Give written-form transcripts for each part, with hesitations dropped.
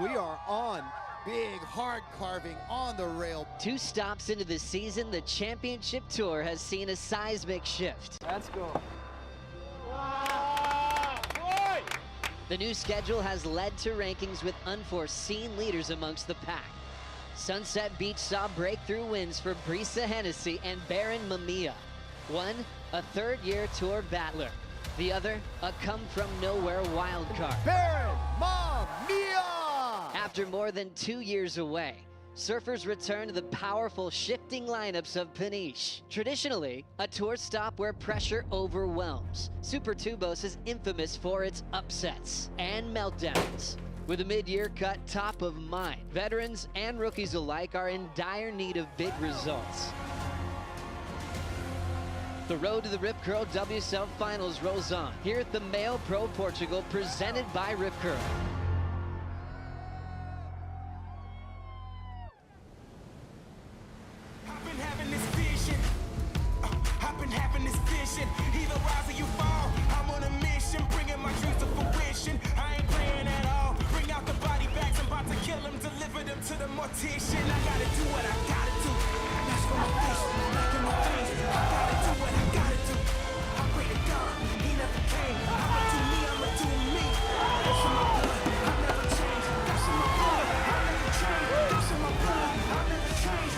We are on big, hard carving on the rail. 2 stops into the season, the championship tour has seen a seismic shift. Let's go. The new schedule has led to rankings with unforeseen leaders amongst the pack. Sunset Beach saw breakthrough wins for Brisa Hennessy and Baron Mamiya. One, a third-year tour battler. The other, a come-from-nowhere wildcard. Baron Mamiya! After more than 2 years away, surfers return to the powerful shifting lineups of Peniche. Traditionally, a tour stop where pressure overwhelms. Super Tubos is infamous for its upsets and meltdowns. With a mid-year cut top of mind, veterans and rookies alike are in dire need of big results. The road to the Rip Curl WSL Finals rolls on here at the MEO Pro Portugal, presented by Rip Curl. Either rise or you fall. I'm on a mission, bringing my dreams to fruition. I ain't playing at all. Bring out the body bags, I'm about to kill them, deliver them to the mortician. I gotta do what I gotta do. That's for my face, back in my face. I gotta do what I gotta do. I pray to God, he never came. I'ma do me, I'ma do me. That's in my blood, I never change. That's in my blood, I never change. That's in my blood, I never change.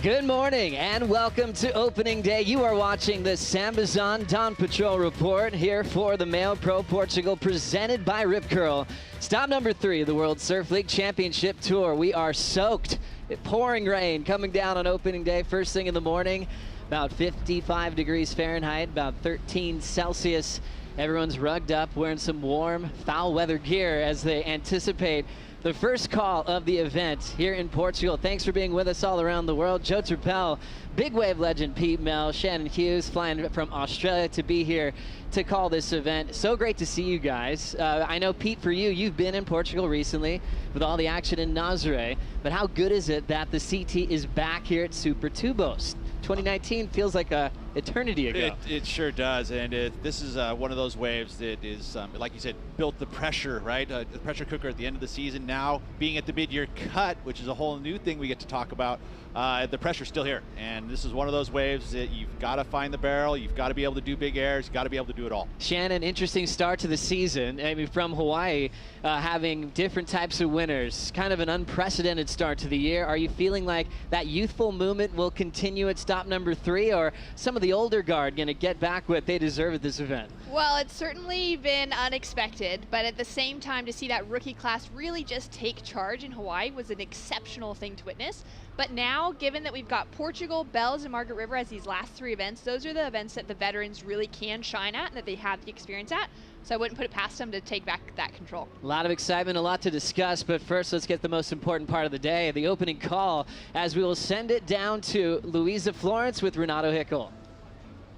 Good morning and welcome to opening day. You are watching the Sambazon Dawn Patrol Report here for the MEO Pro Portugal, presented by Rip Curl. Stop number 3 of the World Surf League Championship Tour. We are soaked. Pouring rain coming down on opening day first thing in the morning. About 55 degrees Fahrenheit, about 13 Celsius. Everyone's rugged up, wearing some warm, foul weather gear as they anticipate the first call of the event here in Portugal. Thanks for being with us all around the world. Joe Turpel, big wave legend Pete Mel, Shannon Hughes flying from Australia to be here to call this event. So great to see you guys. I know, Pete, for you, you've been in Portugal recently with all the action in Nazaré, but how good is it that the CT is back here at Super Tubos? 2019 feels like a eternity ago. It sure does, and this is one of those waves that is, like you said, built the pressure, right? The pressure cooker at the end of the season. Now, being at the mid-year cut, which is a whole new thing we get to talk about, the pressure's still here. And this is one of those waves that you've got to find the barrel, you've got to be able to do big airs, you've got to be able to do it all. Shannon, interesting start to the season. I mean, from Hawaii, having different types of winners, kind of an unprecedented start to the year. Are you feeling like that youthful movement will continue at stop number 3, or some of the older guard going to get back what they deserve at this event? Well, it's certainly been unexpected, but at the same time, to see that rookie class really just take charge in Hawaii was an exceptional thing to witness. But now, given that we've got Portugal, Bells, and Margaret River as these last 3 events, those are the events that the veterans really can shine at and that they have the experience at. So I wouldn't put it past them to take back that control. A lot of excitement, a lot to discuss, but first let's get the most important part of the day, the opening call, as we will send it down to Louisa Florence with Renato Hickel.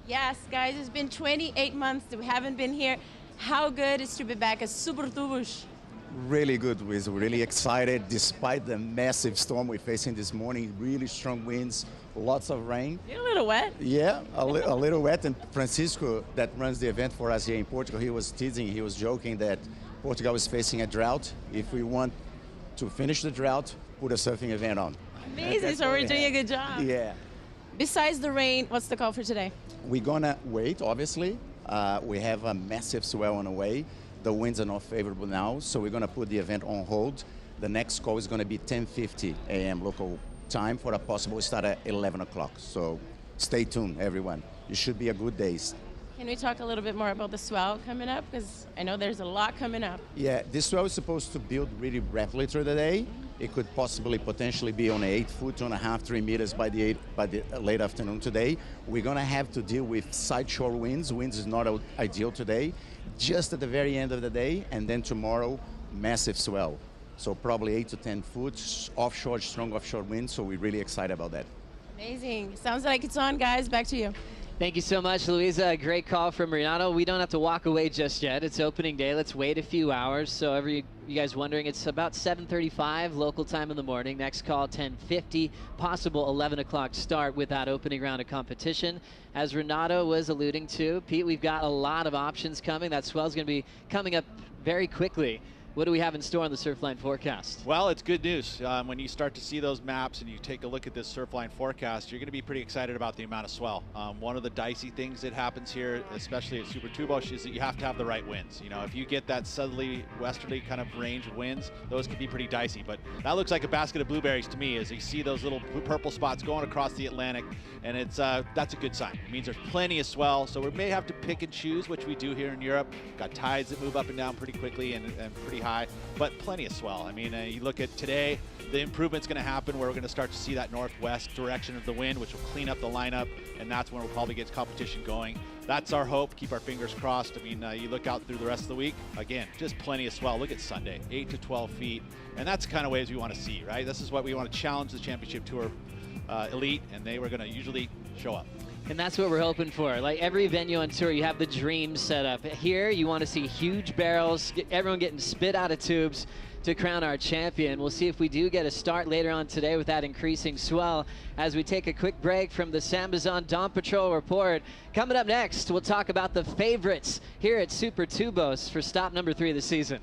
Yes, guys, it's been 28 months that we haven't been here. How good is to be back at Super Tubos? Really good. We're really excited despite the massive storm we're facing this morning. Really strong winds, lots of rain. You're a little wet. Yeah, a little wet. And Francisco, that runs the event for us here in Portugal, he was teasing, he was joking that Portugal is facing a drought. If we want to finish the drought, put a surfing event on. Amazing, so we're doing a good job. Yeah. Besides the rain, what's the call for today? We're gonna wait, obviously. We have a massive swell on the way. The winds are not favorable now, so we're gonna put the event on hold. The next call is gonna be 10:50 a.m. local time for a possible start at 11 o'clock. So stay tuned, everyone. It should be a good day. Can we talk a little bit more about the swell coming up? Because I know there's a lot coming up. Yeah, this swell is supposed to build really rapidly through the day. It could potentially be on 8 foot, 2.5, 3 meters by the late afternoon today. We're gonna have to deal with side shore winds. Winds is not ideal today. Just at the very end of the day, and then tomorrow, massive swell. So probably 8 to 10 foot, offshore, strong offshore winds, so we're really excited about that. Amazing. Sounds like it's on, guys. Back to you. Thank you so much, Luisa. A great call from Renato. We don't have to walk away just yet. It's opening day. Let's wait a few hours. So you guys wondering, it's about 7:35 local time in the morning. Next call, 10:50. Possible 11 o'clock start with that opening round of competition. As Renato was alluding to, Pete, we've got a lot of options coming. That swell's going to be coming up very quickly. What do we have in store on the Surfline forecast? Well, it's good news. When you start to see those maps and you take a look at this Surfline forecast, you're going to be pretty excited about the amount of swell. One of the dicey things that happens here, especially at Super Tubo, is that you have to have the right winds. You know, if you get that southerly, westerly kind of range of winds, those can be pretty dicey. But that looks like a basket of blueberries to me as you see those little purple spots going across the Atlantic, and that's a good sign. It means there's plenty of swell, so we may have to pick and choose, which we do here in Europe. Got tides that move up and down pretty quickly and pretty high, but plenty of swell. I mean, you look at today, the improvement's going to happen where we're going to start to see that northwest direction of the wind, which will clean up the lineup, and that's when we'll probably get competition going. That's our hope. Keep our fingers crossed. I mean, you look out through the rest of the week, again, just plenty of swell. Look at Sunday, 8 to 12 feet, and that's the kind of waves we want to see, right? This is what we want to challenge the Championship Tour elite, and they were going to usually show up. And that's what we're hoping for. Like every venue on tour, you have the dream set up. Here, you want to see huge barrels, everyone getting spit out of tubes to crown our champion. We'll see if we do get a start later on today with that increasing swell as we take a quick break from the Sambazon Dawn Patrol Report. Coming up next, we'll talk about the favorites here at Super Tubos for stop number 3 of the season.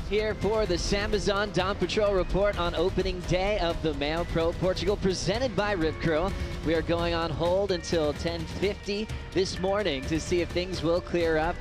Here for the Sambazon Dawn Patrol Report on opening day of the MEO Pro Portugal, presented by Rip Curl. We are going on hold until 10:50 this morning to see if things will clear up.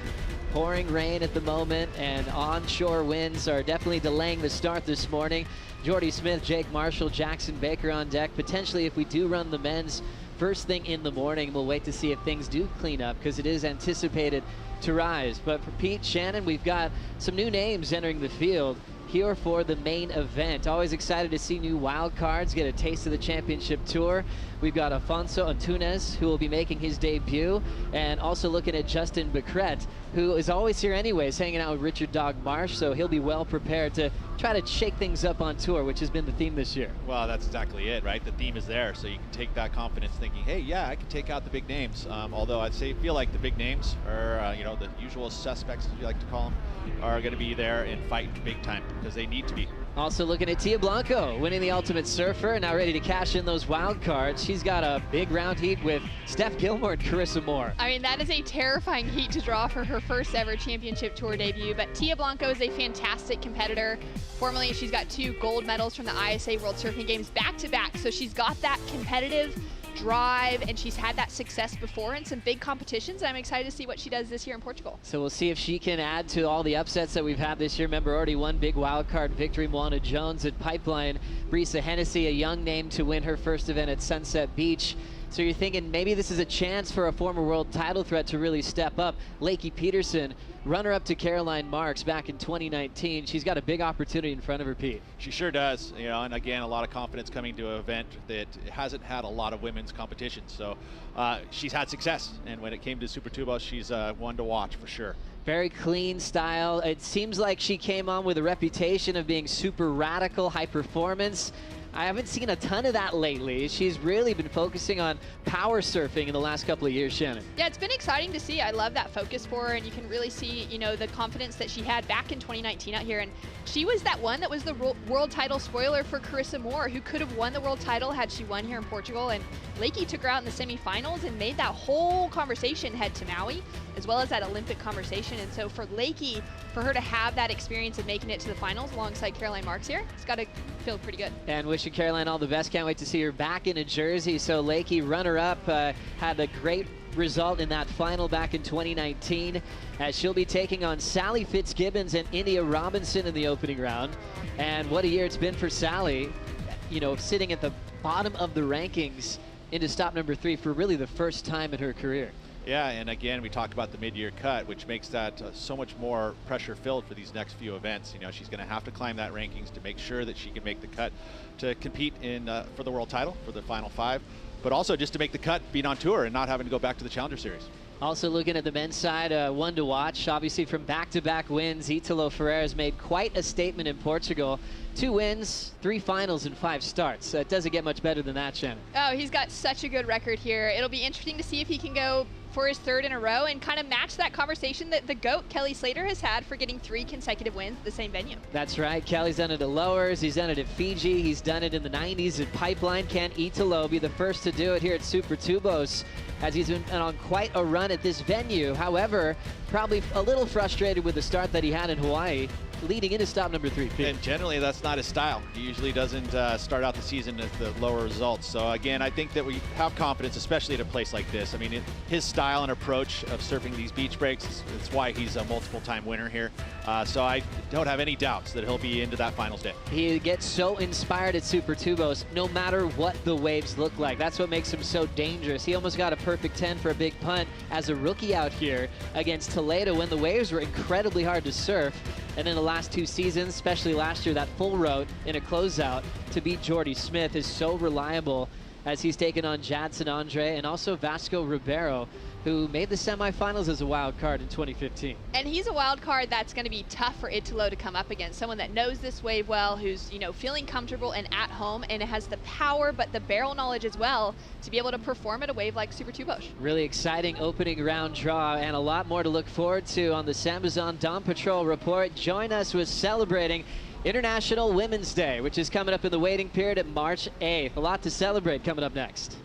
Pouring rain at the moment, and onshore winds are definitely delaying the start this morning. Jordy Smith, Jake Marshall, Jackson Baker on deck. Potentially, if we do run the men's first thing in the morning, we'll wait to see if things do clean up, because it is anticipated to rise. But for Pete, Shannon, we've got some new names entering the field here for the main event. Always excited to see new wild cards get a taste of the championship tour. We've got Afonso Antunes, who will be making his debut, and also looking at Justin Becret, who is always here anyways, hanging out with Richard Dog Marsh, so he'll be well prepared to try to shake things up on tour, which has been the theme this year. Well, that's exactly it, right? The theme is there, so you can take that confidence thinking, hey, yeah, I can take out the big names. Although I'd feel like the big names are, the usual suspects, as you like to call them, are going to be there and fight big time, because they need to be. Also looking at Tia Blanco, winning the Ultimate Surfer, now ready to cash in those wild cards. She's got a big round heat with Steph Gilmore and Carissa Moore. I mean, that is a terrifying heat to draw for her first ever championship tour debut, but Tia Blanco is a fantastic competitor. Formerly, she's got 2 gold medals from the ISA World Surfing Games back-to-back, so she's got that competitive drive, and she's had that success before in some big competitions, and I'm excited to see what she does this year in Portugal. So we'll see if she can add to all the upsets that we've had this year. Remember, already one big wild card victory, Moana Jones at Pipeline. Brisa Hennessy, a young name to win her first event at Sunset Beach. So you're thinking maybe this is a chance for a former world title threat to really step up. Lakey Peterson, runner-up to Caroline Marks back in 2019. She's got a big opportunity in front of her, Pete. She sure does, and again, a lot of confidence coming to an event that hasn't had a lot of women's competition. So she's had success, and when it came to Super Tubos, she's one to watch for sure. Very clean style. It seems like she came on with a reputation of being super radical, high performance. I haven't seen a ton of that lately. She's really been focusing on power surfing in the last couple of years, Shannon. Yeah, it's been exciting to see. I love that focus for her, and you can really see, the confidence that she had back in 2019 out here. And she was that one that was the world title spoiler for Carissa Moore, who could have won the world title had she won here in Portugal. And Lakey took her out in the semifinals and made that whole conversation head to Maui, as well as that Olympic conversation. And so for Lakey, for her to have that experience of making it to the finals alongside Caroline Marks here, it's got to feel pretty good. And wishing Caroline all the best. Can't wait to see her back in a jersey. So Lakey, runner-up, had a great result in that final back in 2019, as she'll be taking on Sally Fitzgibbons and India Robinson in the opening round. And what a year it's been for Sally, sitting at the bottom of the rankings into stop number 3 for really the first time in her career. Yeah, and again, we talk about the mid-year cut, which makes that so much more pressure-filled for these next few events. She's going to have to climb that rankings to make sure that she can make the cut to compete in for the world title for the final 5, but also just to make the cut being on tour and not having to go back to the Challenger Series. Also looking at the men's side, one to watch. Obviously from back-to-back wins, Italo Ferreira has made quite a statement in Portugal. 2 wins, 3 finals, and 5 starts. It doesn't get much better than that, Shannon. Oh, he's got such a good record here. It'll be interesting to see if he can go for his 3rd in a row and kind of match that conversation that the GOAT, Kelly Slater, has had for getting 3 consecutive wins at the same venue. That's right. Kelly's done it at Lowers. He's done it at Fiji. He's done it in the 90s at Pipeline. Can Italo be the first to do it here at Super Tubos, as he's been on quite a run at this venue? However, probably a little frustrated with the start that he had in Hawaii, leading into stop number 3. And generally, that's not his style. He usually doesn't start out the season at the lower results. So again, I think that we have confidence, especially at a place like this. I mean, his style and approach of surfing these beach breaks, it's why he's a multiple-time winner here. So I don't have any doubts that he'll be into that finals day. He gets so inspired at Super Tubos, no matter what the waves look like. That's what makes him so dangerous. He almost got a perfect 10 for a big punt as a rookie out here against Toledo when the waves were incredibly hard to surf. And in the last 2 seasons, especially last year, that full route in a closeout to beat Jordy Smith is so reliable, as he's taken on Jadson Andre and also Vasco Ribeiro, who made the semifinals as a wild card in 2015. And he's a wild card that's going to be tough for Italo to come up against. Someone that knows this wave well, who's, feeling comfortable and at home, and has the power but the barrel knowledge as well to be able to perform at a wave like Super Tubos. Really exciting opening round draw, and a lot more to look forward to on the Sambazon Dawn Patrol Report. Join us with celebrating International Women's Day, which is coming up in the waiting period at March 8th. A lot to celebrate coming up next.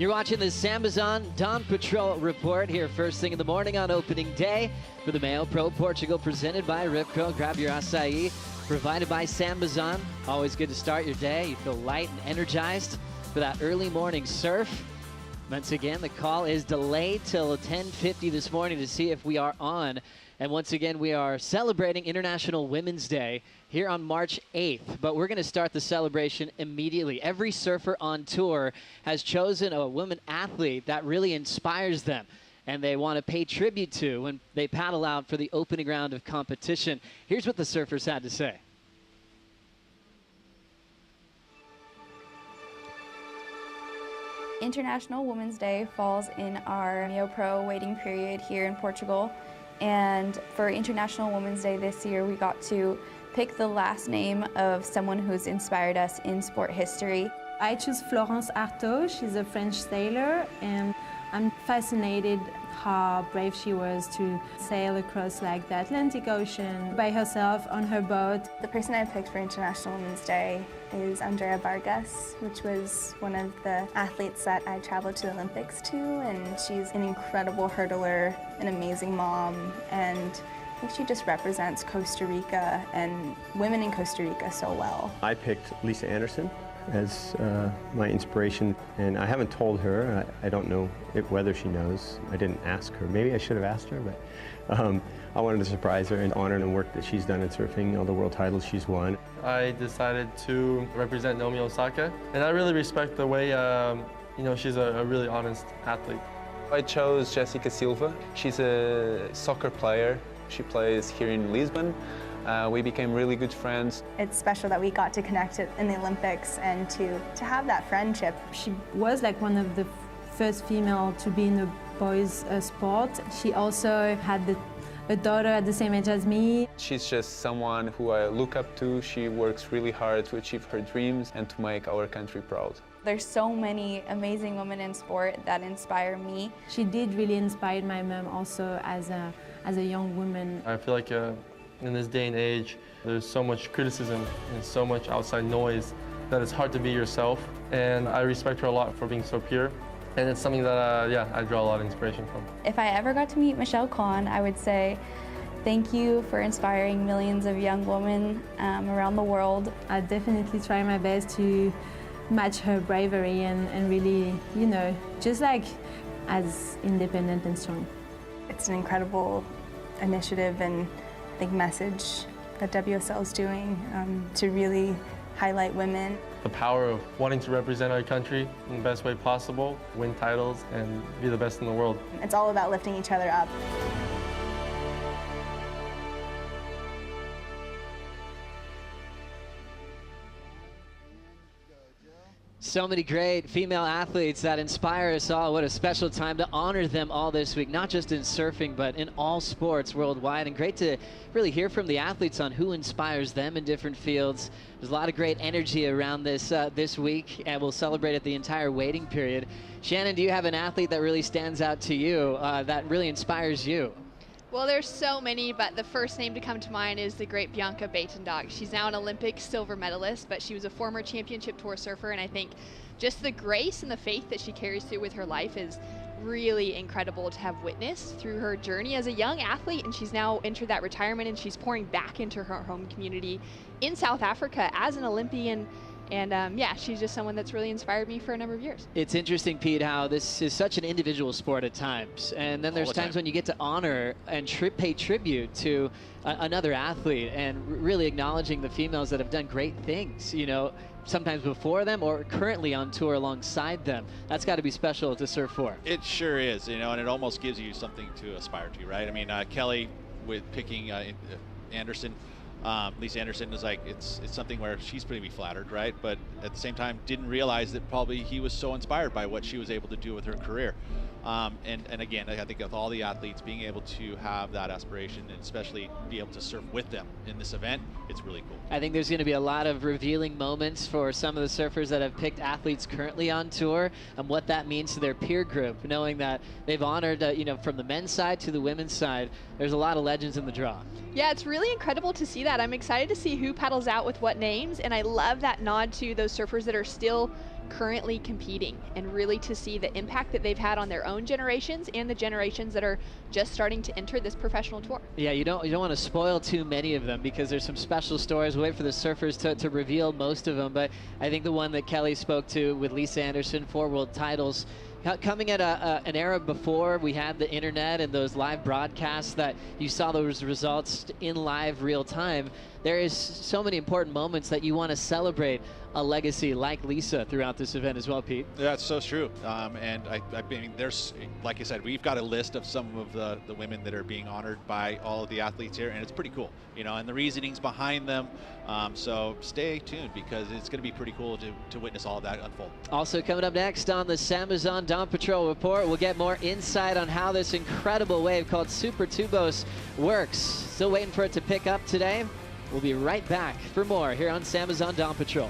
You're watching the Sambazon Dawn Patrol Report here first thing in the morning on opening day for the MEO Pro Portugal, presented by Rip Curl. Grab your acai, provided by Sambazon. Always good to start your day. You feel light and energized for that early morning surf. Once again, the call is delayed till 10:50 this morning to see if we are on. And once again, we are celebrating International Women's Day here on March 8th. But we're going to start the celebration immediately. Every surfer on tour has chosen a woman athlete that really inspires them and they want to pay tribute to when they paddle out for the opening round of competition. Here's what the surfers had to say. International Women's Day falls in our MEO Pro waiting period here in Portugal. And for International Women's Day this year, we got to pick the last name of someone who's inspired us in sport history. I choose Florence Artaud. She's a French sailor, and I'm fascinated how brave she was to sail across like the Atlantic Ocean by herself on her boat. The person I picked for International Women's Day is Andrea Vargas, which was one of the athletes that I traveled to the Olympics to, and she's an incredible hurdler, an amazing mom, and I think she just represents Costa Rica and women in Costa Rica so well. I picked Lisa Anderson as my inspiration, and I haven't told her. I don't know whether she knows. I didn't ask her. Maybe I should have asked her, but I wanted to surprise her and honor the work that she's done in surfing, all the world titles she's won. I decided to represent Naomi Osaka, and I really respect the way, she's a really honest athlete. I chose Jessica Silva. She's a soccer player. She plays here in Lisbon. We became really good friends. It's special that we got to connect in the Olympics and to have that friendship. She was like one of the first female to be in the boys' sport. She also had a daughter at the same age as me. She's just someone who I look up to. She works really hard to achieve her dreams and to make our country proud. There's so many amazing women in sport that inspire me. She did really inspire my mom also as a young woman. I feel like in this day and age, there's so much criticism and so much outside noise that it's hard to be yourself. And I respect her a lot for being so pure. And it's something that, I draw a lot of inspiration from. If I ever got to meet Michelle Kwan, I would say thank you for inspiring millions of young women around the world. I definitely try my best to match her bravery and really, just like as independent and strong. It's an incredible initiative and message that WSL is doing to really highlight women. The power of wanting to represent our country in the best way possible, win titles, and be the best in the world. It's all about lifting each other up. So many great female athletes that inspire us all. What a special time to honor them all this week, not just in surfing, but in all sports worldwide. And great to really hear from the athletes on who inspires them in different fields. There's a lot of great energy around this this week, and we'll celebrate it the entire waiting period. Shannon, do you have an athlete that really stands out to you, that really inspires you? Well, there's so many, but the first name to come to mind is the great Bianca Buitendijk. She's now an Olympic silver medalist, but she was a former championship tour surfer, and I think just the grace and the faith that she carries through with her life is really incredible to have witnessed through her journey as a young athlete, and she's now entered that retirement, and she's pouring back into her home community in South Africa as an Olympian. And she's just someone that's really inspired me for a number of years. It's interesting, Pete, how this is such an individual sport at times. And then there's times when you get to honor and pay tribute to another athlete and really acknowledging the females that have done great things, sometimes before them or currently on tour alongside them. That's got to be special to surf for. It sure is, and it almost gives you something to aspire to, right? I mean, Kelly with picking Anderson, Lisa Anderson is like, it's something where she's pretty flattered, right? But at the same time, didn't realize that probably he was so inspired by what she was able to do with her career. And again, I think with all the athletes being able to have that aspiration and especially be able to surf with them in this event, it's really cool. I think there's going to be a lot of revealing moments for some of the surfers that have picked athletes currently on tour and what that means to their peer group, knowing that they've honored, from the men's side to the women's side, there's a lot of legends in the draw. Yeah, it's really incredible to see that. I'm excited to see who paddles out with what names, and I love that nod to those surfers that are still currently competing, and really to see the impact that they've had on their own generations and the generations that are just starting to enter this professional tour. Yeah, you don't want to spoil too many of them because there's some special stories. We'll wait for the surfers to reveal most of them, but I think the one that Kelly spoke to with Lisa Anderson, 4 world titles, coming at an era before we had the internet and those live broadcasts that you saw those results in live real time. There is so many important moments that you want to celebrate a legacy like Lisa throughout this event as well, Pete. Yeah, it's so true. And I mean, there's, like I said, we've got a list of some of the women that are being honored by all of the athletes here, and it's pretty cool, you know, and the reasonings behind them. So stay tuned because it's going to be pretty cool to witness all of that unfold. Also coming up next on the Samazon Dawn Patrol Report, we'll get more insight on how this incredible wave called Super Tubos works. Still waiting for it to pick up today. We'll be right back for more here on Samazon Dawn Patrol.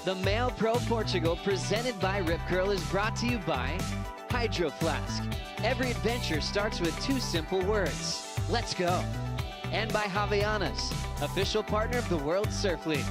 The MEO Pro Portugal, presented by Rip Curl, is brought to you by Hydro Flask. Every adventure starts with 2 simple words. Let's go. And by Havaianas, official partner of the World Surf League.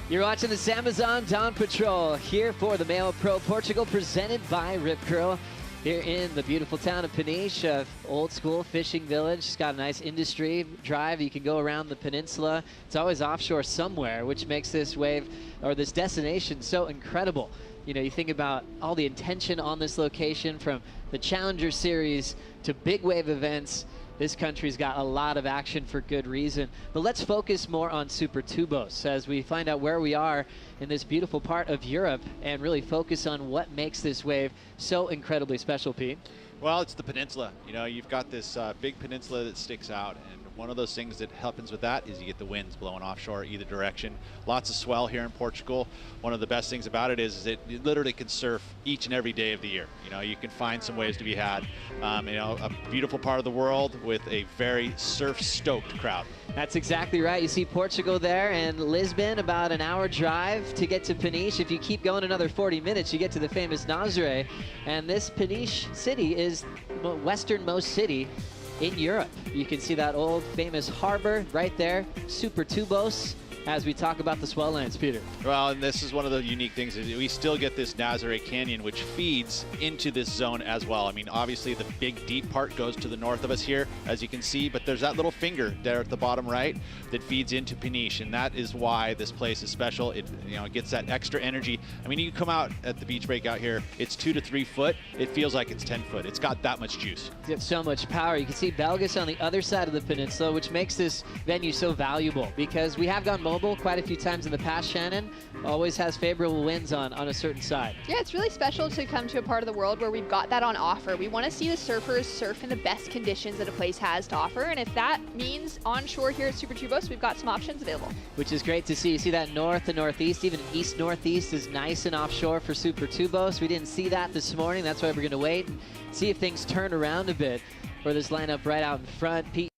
You're watching the Samazon Dawn Patrol here for the MEO Pro Portugal, presented by Rip Curl. Here in the beautiful town of Peniche, old school fishing village. It's got a nice industry drive. You can go around the peninsula. It's always offshore somewhere, which makes this wave or this destination so incredible. You know, you think about all the intention on this location, from the Challenger Series to big wave events. this country's got a lot of action for good reason. But let's focus more on Super Tubos as we find out where we are in this beautiful part of Europe and really focus on what makes this wave so incredibly special, Pete. Well, it's the peninsula. You know, you've got this big peninsula that sticks out, and one of those things that happens with that is you get the winds blowing offshore either direction. Lots of swell here in Portugal. One of the best things about it is that you literally can surf each and every day of the year. You know, you can find some waves to be had. You know, a beautiful part of the world with a very surf-stoked crowd. That's exactly right. You see Portugal there, and Lisbon, about an hour drive to get to Peniche. If you keep going another 40 minutes, you get to the famous Nazaré. And this Peniche city is the westernmost city in Europe. You can see that old famous harbor right there, Super Tubos, as we talk about the Swell Lines, Peter. Well, and this is one of the unique things is we still get this Nazaré Canyon, which feeds into this zone as well. I mean, obviously the big deep part goes to the north of us here, as you can see, but there's that little finger there at the bottom right that feeds into Peniche, and that is why this place is special. It, you know, it gets that extra energy. I mean, you come out at the beach break out here, it's 2 to 3 foot. It feels like it's 10 foot. It's got that much juice. It's got so much power. You can see Belgas on the other side of the peninsula, which makes this venue so valuable because we have gone mobile quite a few times in the past. Shannon always has favorable winds on a certain side. Yeah, it's really special to come to a part of the world where we've got that on offer. We want to see the surfers surf in the best conditions that a place has to offer, and if that means onshore here at Super Tubos, we've got some options available. Which is great to see. You see that north and northeast, even east-northeast is nice and offshore for Super Tubos. We didn't see that this morning. That's why we're going to wait and see if things turn around a bit for this lineup right out in front. Pete